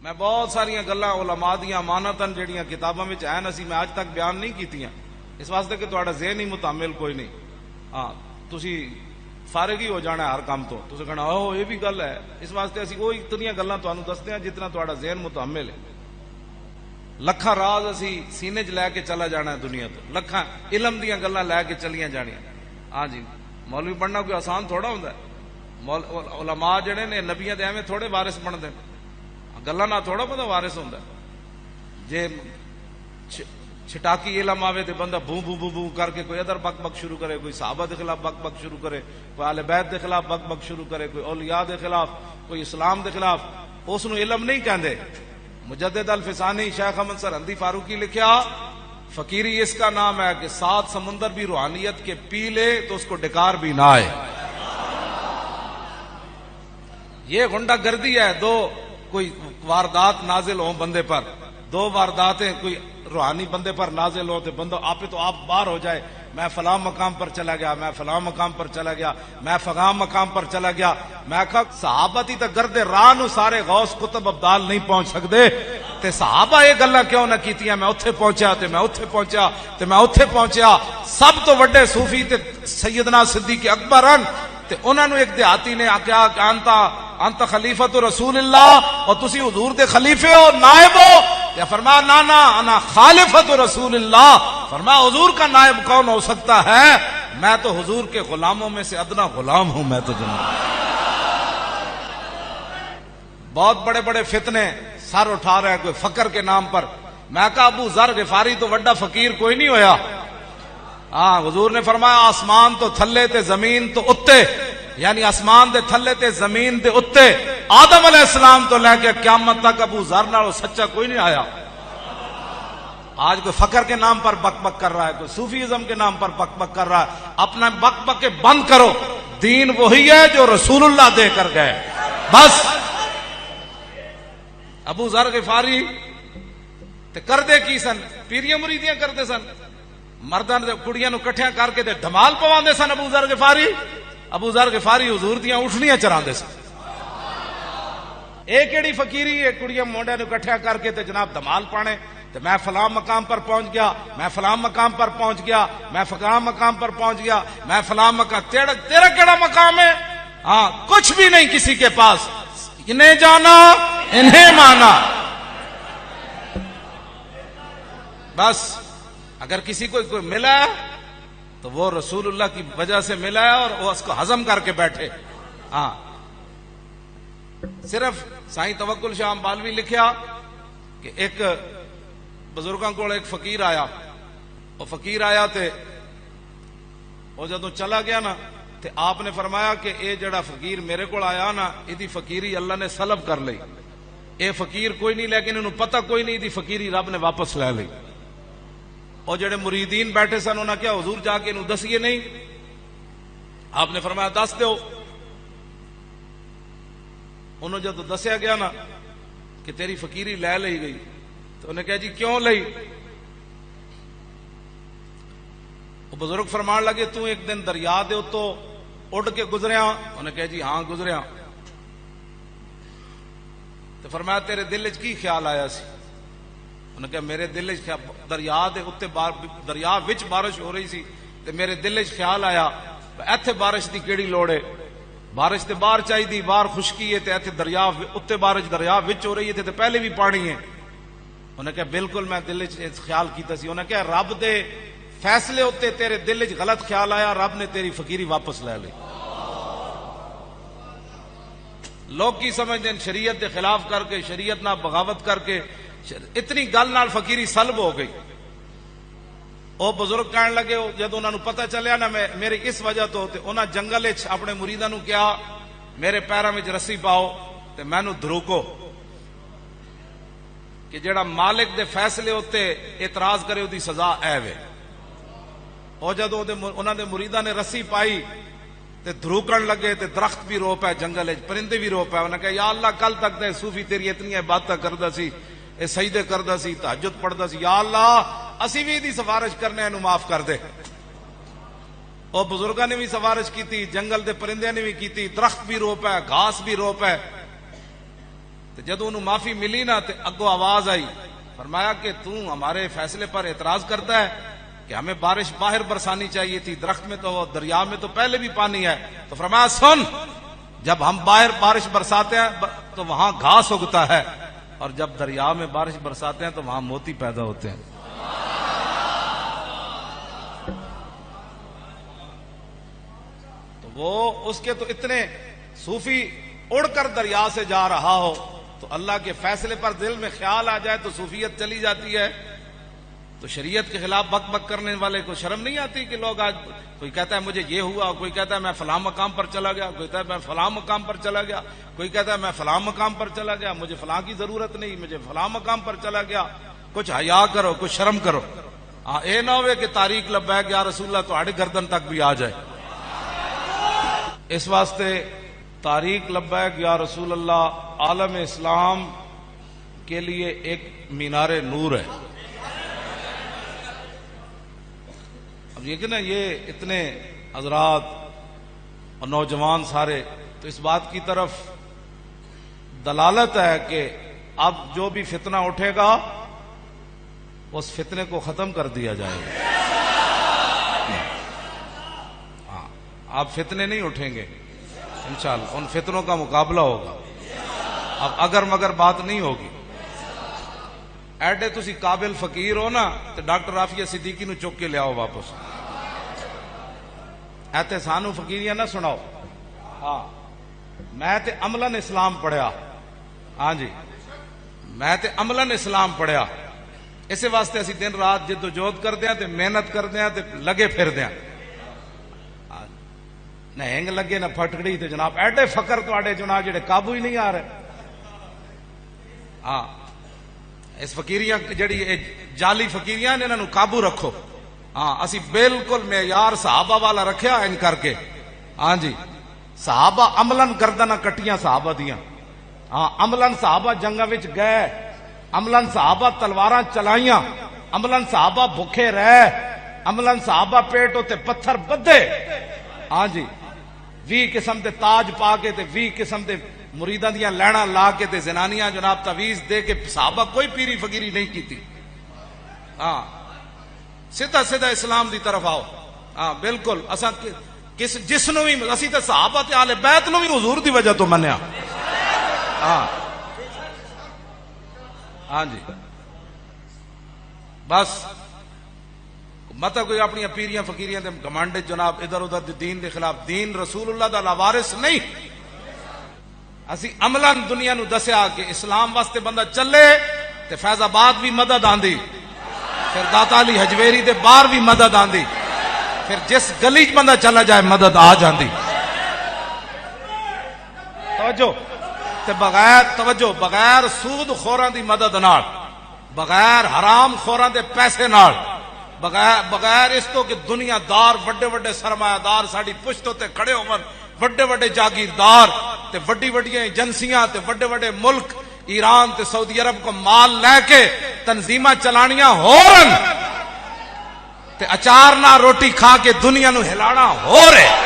میں بہت ساری گلاں علماء دیاں امانتاً جڑیاں کتاباں وچ ہیں اسی میں اج تک بیان نہیں کیتیاں، اس واسطے کہ تہاڈا ذہن ہی متعمل کوئی نہیں. ہاں تسی فارغ ہی ہو جانا ہر کام تو، تسی کہنا اوہ یہ بھی گل ہے. اس واسطے اسی وہی اتنی گلاں تانوں دستے ہیں جتنا تہاڈا ذہن متعمل ہے. لکھاں راز اسی سینے چ لے کے چلا جانا ہے دنیا تو، لکھاں علم دیاں گلاں لے کے چلیاں جانیاں. ہاں جی مولوی بننا کوئی آسان تھوڑا ہوندا ہے. علماء جڑے نے نبیاں دے ایویں تھوڑے وارث بنتے ہیں، گلاں نہ تھوڑا بندہ وارث ہوندا ہے. جے چھٹاکی علم آوے تے بندہ بوں بوں بوں بوں کر کے کوئی ادھر بک بک شروع کرے، کوئی صحابہ دے خلاف بک بک شروع کرے، کوئی اہل بیت دے خلاف بک بک شروع کرے، کوئی اولیاء دے خلاف، کوئی اسلام دے خلاف. اس نو علم نہیں کہندے. مجدد الفسانی شیخ احمد سرہندی فاروقی لکھیا فقیری اس کا نام ہے کہ 7 سمندر بھی روحانیت کے پی لے تو اس کو ڈکار بھی نہ آئے. یہ غنڈہ گردی ہے. دو کوئی واردات نازل ہوں بندے پر، 2 وارداتیں کوئی روحانی بندے پر نازل ہو تو بندہ آپ تو آپ باہر ہو جائے، میں فلاں مقام پر چلا گیا، میں فلاں مقام پر چلا گیا، میں فلاں مقام پر چلا گیا. میں کہا صحابہ تھی تو گرد راہ نو سارے غوث قطب ابدال نہیں پہنچ سکتے تے صحابہ یہ گلاں کیوں نہ کیتیاں میں اوتھے پہنچیا تے میں اوتھے پہنچیا تے میں اوتھے پہنچیا. سب تو وڈے صوفی تے سیدنا صدیق اکبر ہیں تے انہاں نو ایک دیہاتی نے آکھیا کہ انت خلیفۃ رسول اللہ اور تسی حضور دے خلیفے ہو، نائب ہو. یا فرمایا نا انا خالفۃ رسول اللہ. فرمایا حضور کا نائب کون ہو سکتا ہے؟ میں تو حضور کے غلاموں میں سے ادنا غلام ہوں. میں تو جناب بہت بڑے بڑے فتنے سر اٹھا رہے ہیں کوئی فقر کے نام پر. میں کہا ابو ذر غفاری تو وڈا فقیر کوئی نہیں ہویا. ہاں حضور نے فرمایا آسمان تو تھلے تے زمین تو اتے، یعنی آسمان دے تھلے تے زمین دے اتے آدم علیہ السلام تو لے کے قیامت تک ابو ذر نال سچا کوئی نہیں آیا. آج کوئی فقر کے نام پر بک بک کر رہا ہے، کوئی صوفیزم کے نام پر بک بک کر رہا ہے. اپنا بک بک بند کرو. دین وہی ہے جو رسول اللہ دے کر گئے. بس ابو ذر غفاری تے کردے کی سن؟ پیریاں مریدیاں کرتے سن. مرداں دے کڑیاں نو کٹھیاں کر کے تے دھمال پواندے سن. ابو ذر غفاری حضور دیاں اٹھنیاں چراندے سن. اے کیڑی فقیری ہے کڑیاں مونڈے نو کٹھیاں کر کے تے جناب دھمال پانے تے میں فلاں مقام پر پہنچ گیا، میں فلاں مقام پر پہنچ گیا، میں فلاں مقام پر پہنچ گیا، میں فلاں مقام. تیرا کیڑا مقام ہے؟ ہاں کچھ بھی نہیں کسی کے پاس. انہیں جانا انہیں مانا. بس اگر کسی کو کوئی ملا ہے تو وہ رسول اللہ کی وجہ سے ملا ہے اور وہ اس کو ہضم کر کے بیٹھے. ہاں صرف سائیں توکل شاہ بالوی لکھیا کہ ایک بزرگاں کو ایک فقیر آیا، وہ فقیر آیا تے وہ جدوں چلا گیا نا تے آپ نے فرمایا کہ اے جڑا فقیر میرے کو آیا نا ایدی فقیری اللہ نے سلب کر لئی. اے فقیر کوئی نہیں لیکن انہوں پتہ کوئی نہیں ایدی فقیری رب نے واپس لے لئی. اور جڑے مریدین بیٹھے سن انہاں کیا حضور جا کے انہوں دسیے نہیں؟ آپ نے فرمایا دس دیو. انہوں جب دسیا گیا نا کہ تیری فقیری لے لئی گئی تو انہیں کہا جی کیوں لئی؟ وہ بزرگ فرمان لگے تو ایک دن دریا دے تو اڑ کے گزریا؟ انہیں کہا جی ہاں گزریا. تو فرمایا تیرے دل وچ کی خیال آیا سی؟ انہیں کہا میرے دل وچ دریا دے اتے دریا وچ بارش ہو رہی سی تے میرے دل وچ خیال آیا ایتھے بارش دی کیڑی لوڑ ہے؟ بارش تے باہر چاہی دی، باہر خشکی ہے تے ایتھے دریا اتے بارش دریا وچ ہو رہی ہے تے پہلے بھی پانی ہے. انہیں کہا بالکل میں دل وچ خیال کیتا سی. انہیں کہا رب دے فیصلے ہوتے تیرے دل وچ غلط خیال آیا، رب نے تیری فقیری واپس لے لی. لوگ کی سمجھتے ہیں شریعت دے خلاف کر کے، شریعت نہ بغاوت کر کے اتنی گل نال فقیری سلب ہو گئی. وہ بزرگ کہنے لگے جب انہوں نے پتہ چلیا نا میری اس وجہ تو انہاں جنگل اپنے مریداں نو کہا میرے پیراں وچ رسی پاؤ تے مینوں دھروکو کہ جڑا مالک دے فیصلے ہوتے اعتراض کرے دی سزا اے وے. اور جدو انہاں دے مریداں نے رسی پائی تے دھروکن لگے تے درخت بھی رو پے، جنگل وچ پرندے بھی رو پے. انہاں کہا یا اللہ کل تک تے صوفی تیری اتنی عبادت کردا سی، اے سجدے کردا سی، تہجد پڑھدا سی، یا اللہ اسی بھی دی سفارش کرنے انہوں معاف کر دے. اور بزرگاں نے بھی سفارش کی تھی، جنگل دے پرندے نے بھی کی تھی، درخت بھی رو پے، گھاس بھی رو پے. تو جدو انہوں معافی ملی نا تو اگو آواز آئی، فرمایا کہ تو ہمارے فیصلے پر اعتراض کرتا ہے کہ ہمیں بارش باہر برسانی چاہیے تھی، درخت میں تو دریا میں تو پہلے بھی پانی ہے۔ تو فرمایا سن، جب ہم باہر بارش برساتے ہیں تو وہاں گھاس اگتا ہے، اور جب دریا میں بارش برساتے ہیں تو وہاں موتی پیدا ہوتے ہیں۔ تو وہ اس کے تو اتنے صوفی اڑ کر دریا سے جا رہا ہو تو اللہ کے فیصلے پر دل میں خیال آ جائے تو صوفیت چلی جاتی ہے۔ تو شریعت کے خلاف بک بک کرنے والے کو شرم نہیں آتی کہ لوگ آج کوئی کہتا ہے مجھے یہ ہوا، کوئی کہتا ہے میں فلاں مقام پر چلا گیا، کوئی کہتا ہے میں فلاں مقام پر چلا گیا، کوئی کہتا ہے میں فلاں مقام پر چلا گیا، مجھے فلاں کی ضرورت نہیں، مجھے فلاں مقام پر چلا گیا۔ کچھ حیا کرو، کچھ شرم کرو۔ اے نہ ہوئے کہ تاریخ لبیک یا رسول اللہ تہاڈے گردن تک بھی آ جائے۔ اس واسطے تاریخ لبیک یا رسول اللہ عالم اسلام کے لیے ایک مینار نور ہے۔ اب یہ کہ نا یہ اتنے حضرات اور نوجوان سارے تو اس بات کی طرف دلالت ہے کہ اب جو بھی فتنہ اٹھے گا اس فتنے کو ختم کر دیا جائے گا۔ ہاں، اب فتنے نہیں اٹھیں گے انشاءاللہ، ان فتنوں کا مقابلہ ہوگا۔ اب اگر مگر بات نہیں ہوگی۔ ایڈے تسی قابل فقیر ہو نا تو ڈاکٹر عافیہ صدیقی نو چک کے لے آؤ واپس۔ ایتے سانو فقیریاں نہ سناؤ۔ ہاں، میں تے عملاً اسلام پڑھیا۔ ہاں جی، میں تے عملاً اسلام پڑھیا۔ اسے واسطے اسی دن رات جد و جہد کر دیا تے محنت کر دیا تے لگے پھر دیا۔ نہ ہنگ لگے نہ پھٹکڑی تے جناب ایڈے فقر تواڈے جناب جڑے قابو ہی نہیں آ رہے۔ ہاں، اس فقیریاں جڑی جعلی فقیریاں نے انہاں نو قابو رکھو۔ ہاں، اسی بالکل معیار صحابہ والا رکھیا ان کر کے۔ ہاں جی، صحابہ عملاً گردناں کٹیاں صحابہ دیاں۔ ہاں، عملاً صحابہ جنگاں وچ گئے، عملاً صحابہ تلواراں چلائیاں، عملاً صحابہ بھکھے رہے، عملاً صحابہ پیٹ تے پتھر بدے۔ ہاں جی، 20 قسم دے تاج پا کے تے 20 قسم دے مریداں دیاں لینا لا کے تے زنانیاں جناب تعویذ دے کے صحابہ کوئی پیری فقیری نہیں کیتی۔ ہاں، سیدھا سیدھا اسلام دی طرف آؤ۔ ہاں بالکل، اساں جس نو بھی اسی تے صحابہ تے اہل بیت نو بھی حضور دی وجہ تو منیا۔ ہاں ہاں جی، بس مطلب کوئی اپنی پیریاں فقیریاں دے گھمنڈ جناب ادھر ادھر دین دے خلاف، دین رسول اللہ دا لاوارث نہیں۔ اسی عملاً دنیا نو دسیا کہ اسلام واسطے بندہ چلے تے فیض آباد بھی مدد آندی، پھر داتا علی حجویری دے باہر بھی مدد آندی، پھر جس گلی چ بندہ چلا جائے مدد آ جاندی۔ توجہ تے بغیر سود خوراں دی مدد نال، بغیر حرام خوراں دے پیسے نال، بغیر اس تو کہ دنیا دار وڈے وڈے سرمایہ دار ساڈی پشتوں تے کھڑے ہون، وڈے وڈے جاگیردار تے وڈی وڈیاں ایجنسیاں تے وڈے وڈے ملک ایران تے سعودی عرب کو مال لے کے تنظیماں چلانیاں ہورن تے اچار نہ روٹی کھا کے دنیا نو ہلانا ہو رہے۔